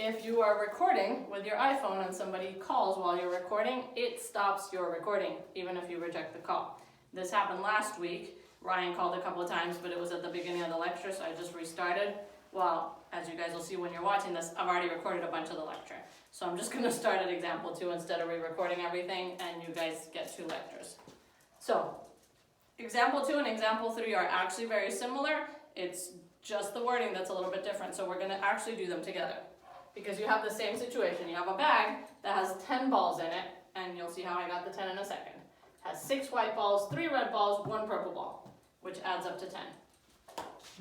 if you are recording with your iPhone and somebody calls while you're recording, it stops your recording, even if you reject the call. This happened last week. Ryan called a couple of times, but it was at the beginning of the lecture, so I just restarted. Well, as you guys will see when you're watching this, I've already recorded a bunch of the lecture. So I'm just going to start at example 2 instead of re-recording everything, and you guys get 2 lectures. So, example 2 and example 3 are actually very similar. It's just the wording that's a little bit different, so we're going to actually do them together. Because you have the same situation. You have a bag that has 10 balls in it, and you'll see how I got the 10 in a second. It has 6 white balls, 3 red balls, 1 purple ball, which adds up to 10.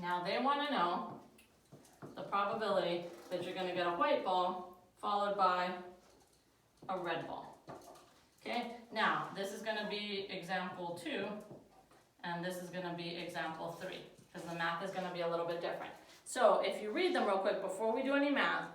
Now they want to know the probability that you're going to get a white ball followed by a red ball. Okay, now this is going to be example 2, and this is going to be example 3, because the math is going to be a little bit different. So if you read them real quick before we do any math,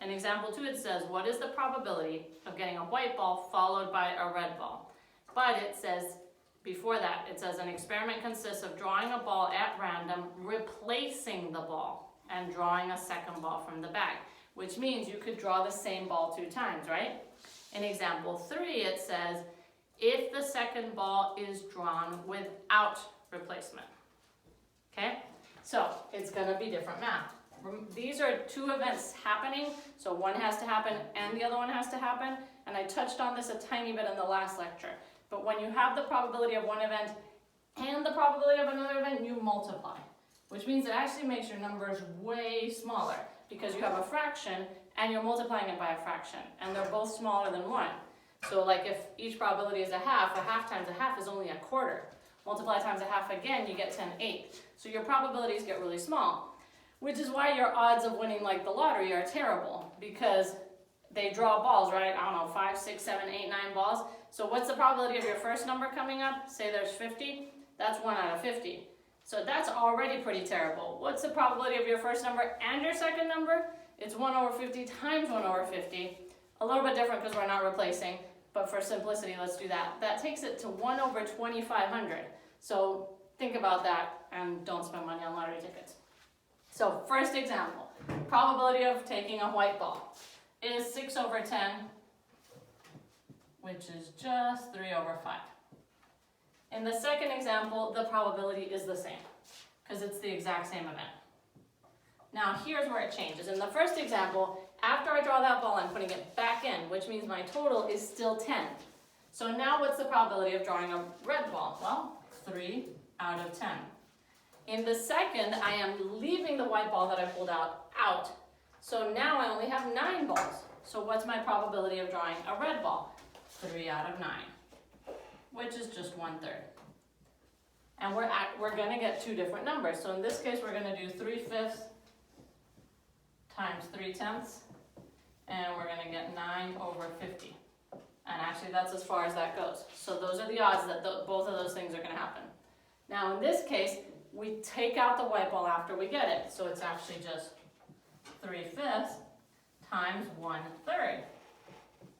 in example 2 it says, what is the probability of getting a white ball followed by a red ball? But it says, before that, it says an experiment consists of drawing a ball at random, replacing the ball, and drawing a second ball from the bag, which means you could draw the same ball 2 times, right? In example 3, it says, if the second ball is drawn without replacement. Okay? So, it's going to be different math. These are 2 events happening, so one has to happen and the other one has to happen, and I touched on this a tiny bit in the last lecture. But when you have the probability of one event and the probability of another event, you multiply, which means it actually makes your numbers way smaller, because you have a fraction and you're multiplying it by a fraction, and they're both smaller than 1. So like if each probability is a half times a half is only a quarter. Multiply times a half again, you get 10/8. So your probabilities get really small, which is why your odds of winning like the lottery are terrible, because they draw balls, right? I don't know, 5, 6, 7, 8, 9 balls. So what's the probability of your first number coming up? Say there's 50, that's 1 out of 50. So that's already pretty terrible. What's the probability of your first number and your second number? It's 1 over 50 times 1 over 50. A little bit different because we're not replacing, but for simplicity, let's do that. That takes it to 1 over 2,500. So think about that and don't spend money on lottery tickets. So first example, probability of taking a white ball is 6 over 10, which is just 3 over 5. In the second example, the probability is the same, because it's the exact same event. Now here's where it changes. In the first example, after I draw that ball, I'm putting it back in, which means my total is still 10. So now what's the probability of drawing a red ball? Well, 3 out of 10. In the second, I am leaving the white ball that I pulled out. So now I only have 9 balls. So what's my probability of drawing a red ball? 3 out of 9, which is just 1/3. And we're going to get 2 different numbers. So in this case, we're going to do 3/5 times 3/10, and we're going to get 9 over 50. And actually, that's as far as that goes. So those are the odds that both of those things are going to happen. Now in this case, we take out the white ball after we get it. So it's actually just 3/5 times 1/3.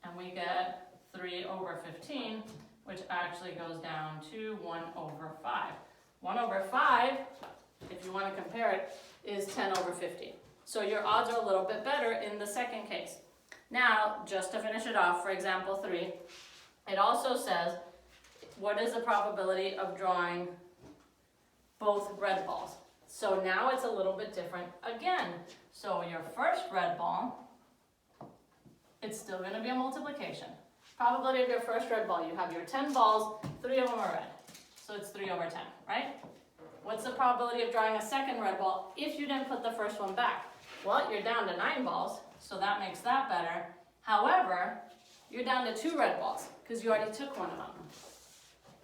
And we get 3 over 15, which actually goes down to 1 over 5. 1 over 5, if you want to compare it, is 10 over 50. So your odds are a little bit better in the second case. Now, just to finish it off, for example 3, it also says, what is the probability of drawing both red balls? So now it's a little bit different again. So your first red ball, it's still going to be a multiplication. Probability of your first red ball, you have your 10 balls, 3 of them are red. So it's 3 over 10, right? What's the probability of drawing a second red ball if you didn't put the first one back? Well, you're down to 9 balls, so that makes that better. However, you're down to 2 red balls because you already took one of them.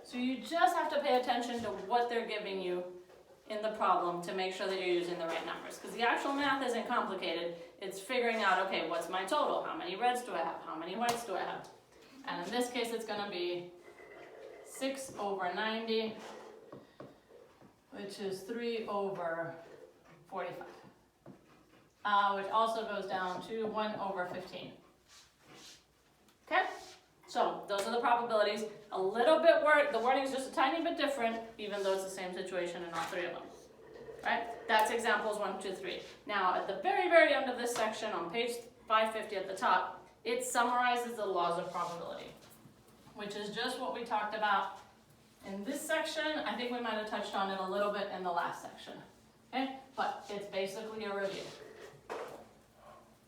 So you just have to pay attention to what they're giving you in the problem to make sure that you're using the right numbers. Because the actual math isn't complicated. It's figuring out, okay, what's my total? How many reds do I have? How many whites do I have? And in this case, it's going to be 6 over 90, which is 3 over 45. Which also goes down to 1 over 15. Okay? So those are the probabilities. A little bit the wording is just a tiny bit different, even though it's the same situation in all 3 of them. Right? That's examples 1, 2, 3. Now, at the very, very end of this section on page 550 at the top, it summarizes the laws of probability, which is just what we talked about in this section. I think we might have touched on it a little bit in the last section, okay? But it's basically a review.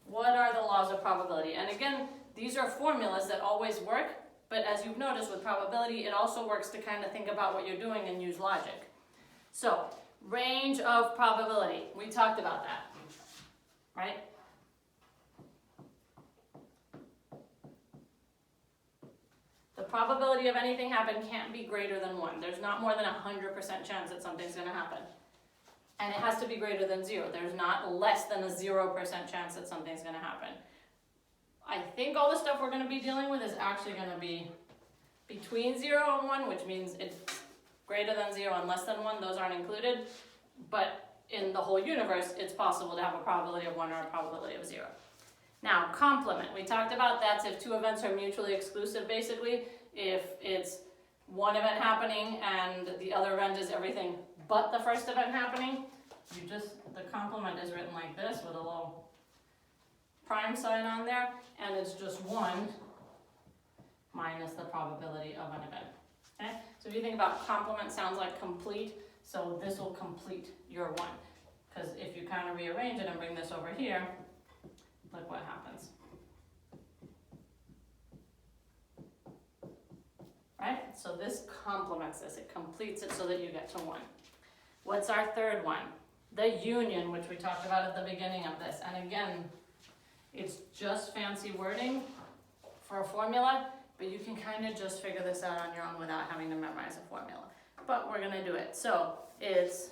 What are the laws of probability? And again, these are formulas that always work, but as you've noticed with probability, it also works to kind of think about what you're doing and use logic. So, range of probability. We talked about that, right? The probability of anything happening can't be greater than 1. There's not more than 100% chance that something's going to happen. And it has to be greater than 0. There's not less than a 0% chance that something's going to happen. I think all the stuff we're going to be dealing with is actually going to be between 0 and 1, which means it's greater than 0 and less than 1. Those aren't included. But in the whole universe, it's possible to have a probability of 1 or a probability of 0. Now, complement. We talked about that's if two events are mutually exclusive, basically. If it's one event happening and the other event is everything but the first event happening, the complement is written like this with a little prime sign on there, and it's just 1 minus the probability of an event. Okay? So if you think about complement, sounds like complete, so this will complete your 1. Because if you kind of rearrange it and bring this over here, look what happens. Right? So this complements this. It completes it so that you get to 1. What's our third one? The union, which we talked about at the beginning of this. And again, it's just fancy wording for a formula, but you can kind of just figure this out on your own without having to memorize a formula. But we're going to do it. So it's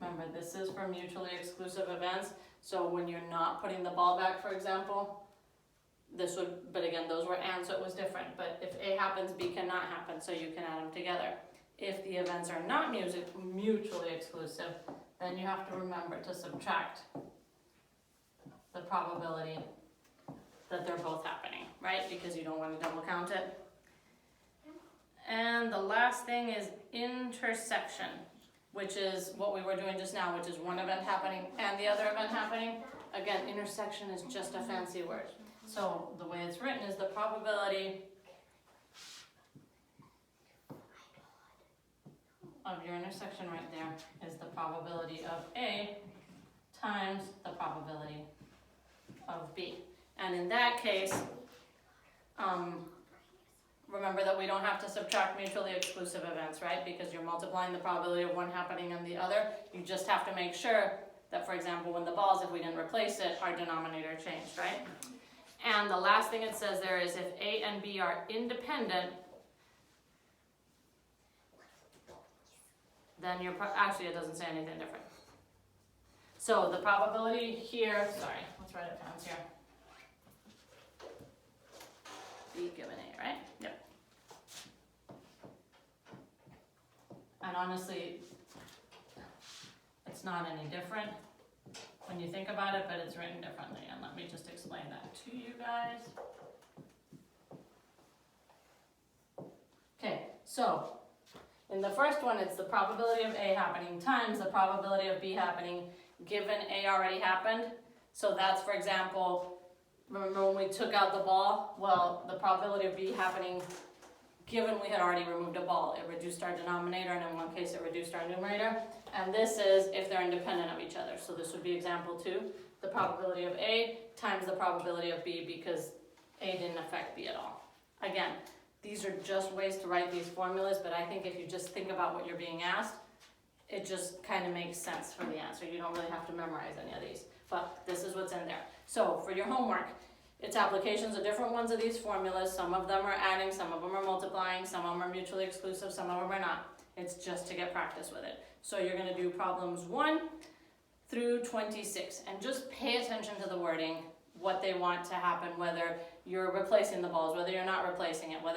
remember, this is for mutually exclusive events. So when you're not putting the ball back, for example, this would, but again, those were and, so it was different. But if A happens, B cannot happen, so you can add them together. If the events are not mutually exclusive, then you have to remember to subtract the probability that they're both happening, right? Because you don't want to double count it. And the last thing is intersection, which is what we were doing just now, which is one event happening and the other event happening. Again, intersection is just a fancy word. So the way it's written is the probability of your intersection right there is the probability of A times the probability of B. And in that case, remember that we don't have to subtract mutually exclusive events, right? Because you're multiplying the probability of one happening and the other. You just have to make sure that, for example, when the balls, if we didn't replace it, our denominator changed, right? And the last thing it says there is if A and B are independent, then actually it doesn't say anything different. So the probability here, sorry, let's write it down here. B given A, right? Yep. And honestly, it's not any different when you think about it, but it's written differently. And let me just explain that to you guys. Okay, so in the first one, it's the probability of A happening times the probability of B happening given A already happened. So that's, for example, remember when we took out the ball? Well, the probability of B happening given we had already removed a ball. It reduced our denominator, and in one case it reduced our numerator. And this is if they're independent of each other. So this would be example 2, the probability of A times the probability of B, because A didn't affect B at all. Again, these are just ways to write these formulas, but I think if you just think about what you're being asked, it just kind of makes sense for the answer. You don't really have to memorize any of these, but this is what's in there. So for your homework, it's applications of different ones of these formulas. Some of them are adding, some of them are multiplying, some of them are mutually exclusive, some of them are not. It's just to get practice with it. So you're going to do problems 1 through 26, and just pay attention to the wording, what they want to happen, whether you're replacing the balls, whether you're not replacing it, whether